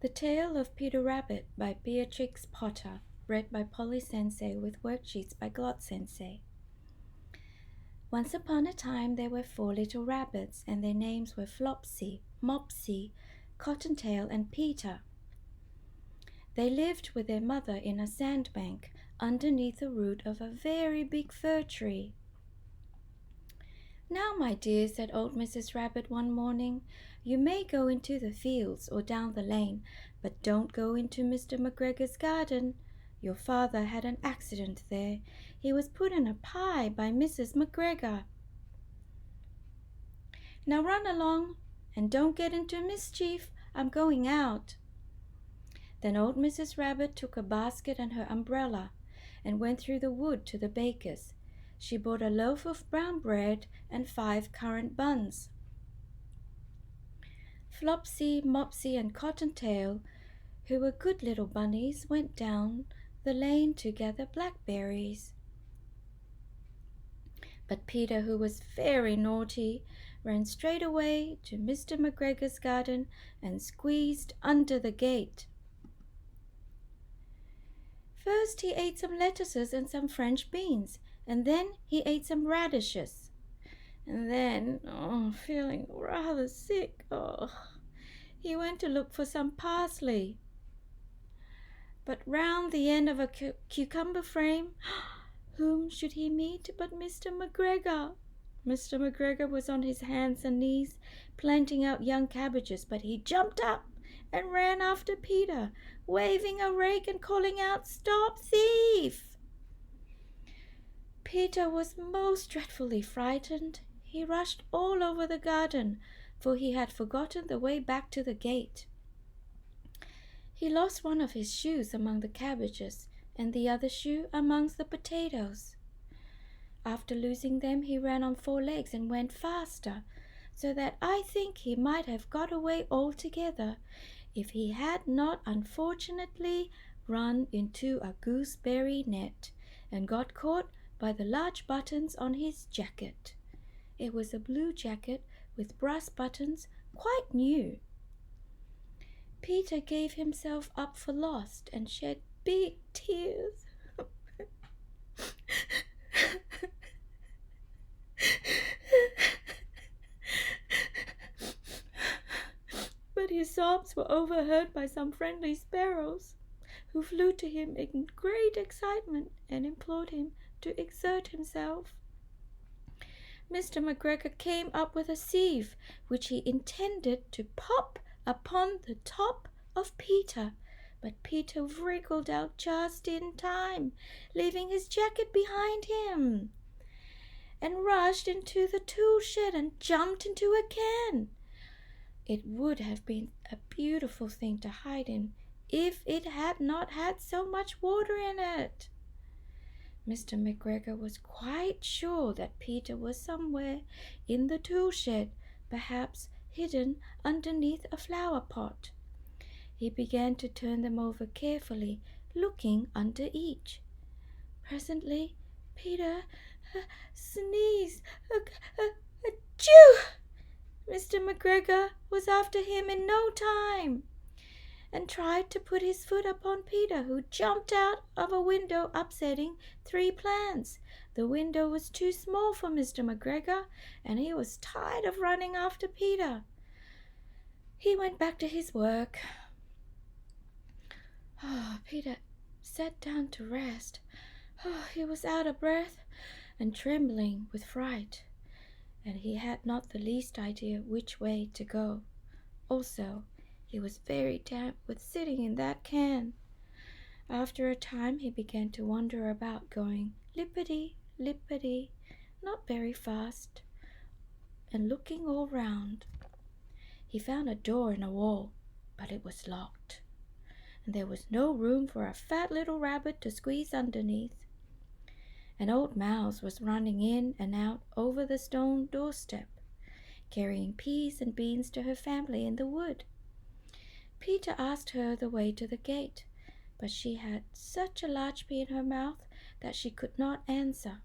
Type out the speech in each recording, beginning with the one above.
The Tale of Peter Rabbit by Beatrix Potter, read by Polly Sensei with worksheets by Glot Sensei. Once upon a time there were 4 little rabbits, and their names were Flopsy, Mopsy, Cottontail, and Peter. They lived with their mother in a sandbank underneath the root of a very big fir tree. "Now, my dear," said old Mrs. Rabbit one morning, "you may go into the fields or down the lane, but don't go into Mr. McGregor's garden. Your father had an accident there. He was put in a pie by Mrs. McGregor. Now run along and don't get into mischief. I'm going out." Then old Mrs. Rabbit took a basket and her umbrella and went through the wood to the baker's. She bought a loaf of brown bread and 5 currant buns. Flopsy, Mopsy, and Cottontail, who were good little bunnies, went down the lane to gather blackberries. But Peter, who was very naughty, ran straight away to Mr. McGregor's garden and squeezed under the gate. First he ate some lettuces and some French beans, and then he ate some radishes. And then, feeling rather sick, he went to look for some parsley. But round the end of a cucumber frame, whom should he meet but Mr. McGregor? Mr. McGregor was on his hands and knees planting out young cabbages, but he jumped up and ran after Peter, waving a rake and calling out, "Stop, thief!" Peter was most dreadfully frightened. He rushed all over the garden, for he had forgotten the way back to the gate. He lost one of his shoes among the cabbages, and the other shoe amongst the potatoes. After losing them, he ran on 4 legs and went faster, so that I think he might have got away altogether if he had not unfortunately run into a gooseberry net and got caught by the large buttons on his jacket. It was a blue jacket with brass buttons, quite new. Peter gave himself up for lost and shed big tears. But his sobs were overheard by some friendly sparrows, who flew to him in great excitement and implored him to exert himself. Mr. McGregor came up with a sieve, which he intended to pop upon the top of Peter, but Peter wriggled out just in time, leaving his jacket behind him, and rushed into the tool shed and jumped into a can. It would have been a beautiful thing to hide in if it had not had so much water in it. Mr. McGregor was quite sure that Peter was somewhere in the tool shed, perhaps hidden underneath a flower pot. He began to turn them over carefully, looking under each. Presently, Peter sneezed. Achoo! Mr. McGregor was after him in no time, and tried to put his foot upon Peter, who jumped out of a window, upsetting 3 plants. The window was too small for Mr. McGregor, and he was tired of running after Peter. He went back to his work. Peter sat down to rest. He was out of breath and trembling with fright, and he had not the least idea which way to go. Also, he was very damp with sitting in that can. After a time he began to wander about, going lippity, lippity, not very fast, and looking all round. He found a door in a wall, but it was locked, and there was no room for a fat little rabbit to squeeze underneath. An old mouse was running in and out over the stone doorstep, carrying peas and beans to her family in the wood. Peter asked her the way to the gate, but she had such a large pea in her mouth that she could not answer.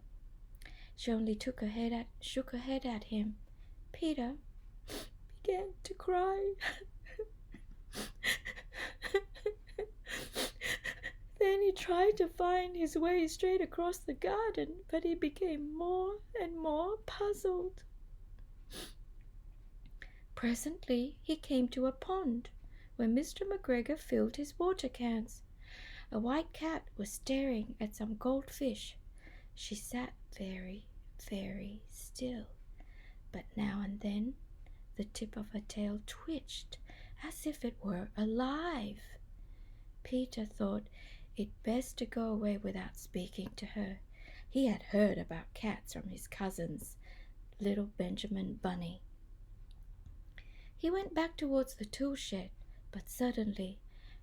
She only shook her head at him. Peter began to cry. tried to find his way straight across the garden, but he became more and more puzzled. Presently he came to a pond where Mr. McGregor filled his water cans. A white cat was staring at some goldfish. She sat very, very still, but now and then the tip of her tail twitched as if it were alive. Peter thought it best to go away without speaking to her. He had heard about cats from his cousins, little Benjamin Bunny. He went back towards the tool shed, but suddenly,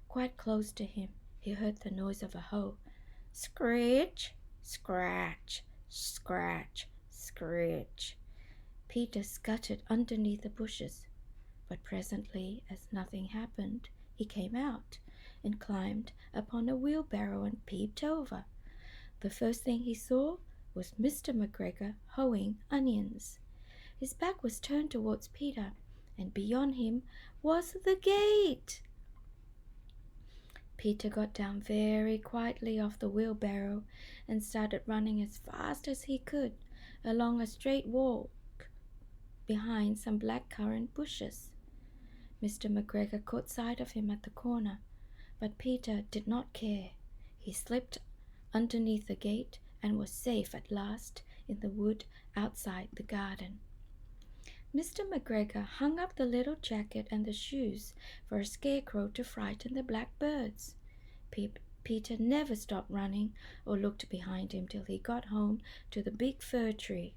quite close to him, he heard the noise of a hoe. Screech, scratch, scratch, screech. Peter scuttered underneath the bushes, but presently, as nothing happened, he came out and climbed upon a wheelbarrow and peeped over. The first thing he saw was Mr. McGregor hoeing onions. His back was turned towards Peter, and beyond him was the gate. Peter got down very quietly off the wheelbarrow and started running as fast as he could along a straight walk behind some blackcurrant bushes. Mr. McGregor caught sight of him at the corner, but Peter did not care. He slipped underneath the gate and was safe at last in the wood outside the garden. Mr. McGregor hung up the little jacket and the shoes for a scarecrow to frighten the blackbirds. Peter never stopped running or looked behind him till he got home to the big fir tree.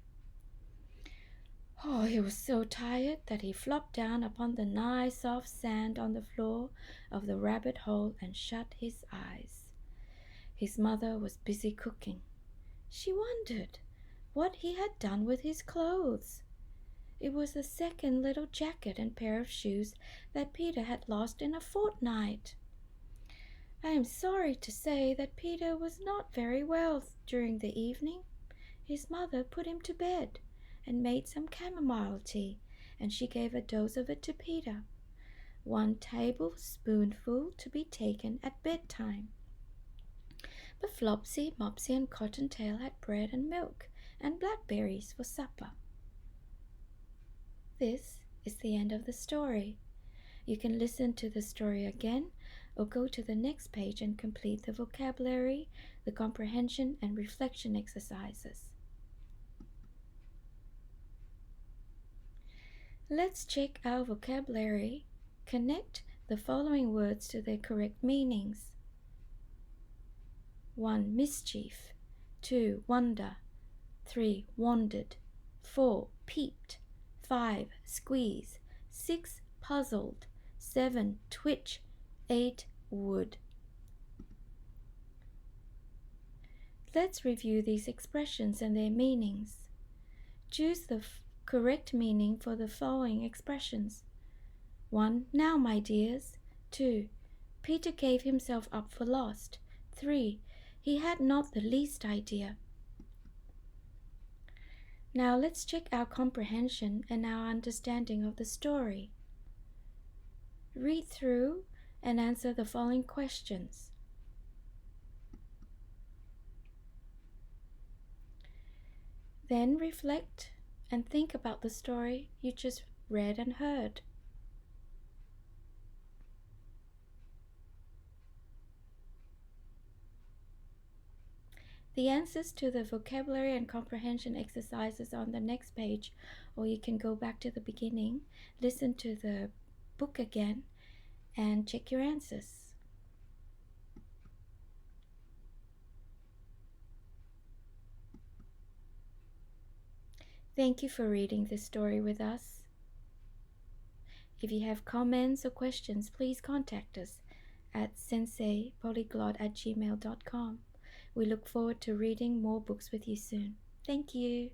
He was so tired that he flopped down upon the nice soft sand on the floor of the rabbit hole and shut his eyes. His mother was busy cooking. She wondered what he had done with his clothes. It was the second little jacket and pair of shoes that Peter had lost in a fortnight. I am sorry to say that Peter was not very well during the evening. His mother put him to bed and made some chamomile tea, and she gave a dose of it to Peter. 1 tablespoonful to be taken at bedtime. But Flopsy, Mopsy, and Cottontail had bread and milk and blackberries for supper. This is the end of the story. You can listen to the story again or go to the next page and complete the vocabulary, the comprehension, and reflection exercises. Let's check our vocabulary. Connect the following words to their correct meanings. 1. Mischief. 2. Wonder. 3. Wandered. 4. Peeped. 5. Squeeze. 6. Puzzled. 7. Twitch. 8. Wood. Let's review these expressions and their meanings. Choose the correct meaning for the following expressions. 1. Now, my dears. 2. Peter gave himself up for lost. 3. He had not the least idea. Now let's check our comprehension and our understanding of the story. Read through and answer the following questions. Then reflect and think about the story you just read and heard. The answers to the vocabulary and comprehension exercises are on the next page, or you can go back to the beginning, listen to the book again, and check your answers. Thank you for reading this story with us. If you have comments or questions, please contact us at senseipolyglot@gmail.com. We look forward to reading more books with you soon. Thank you.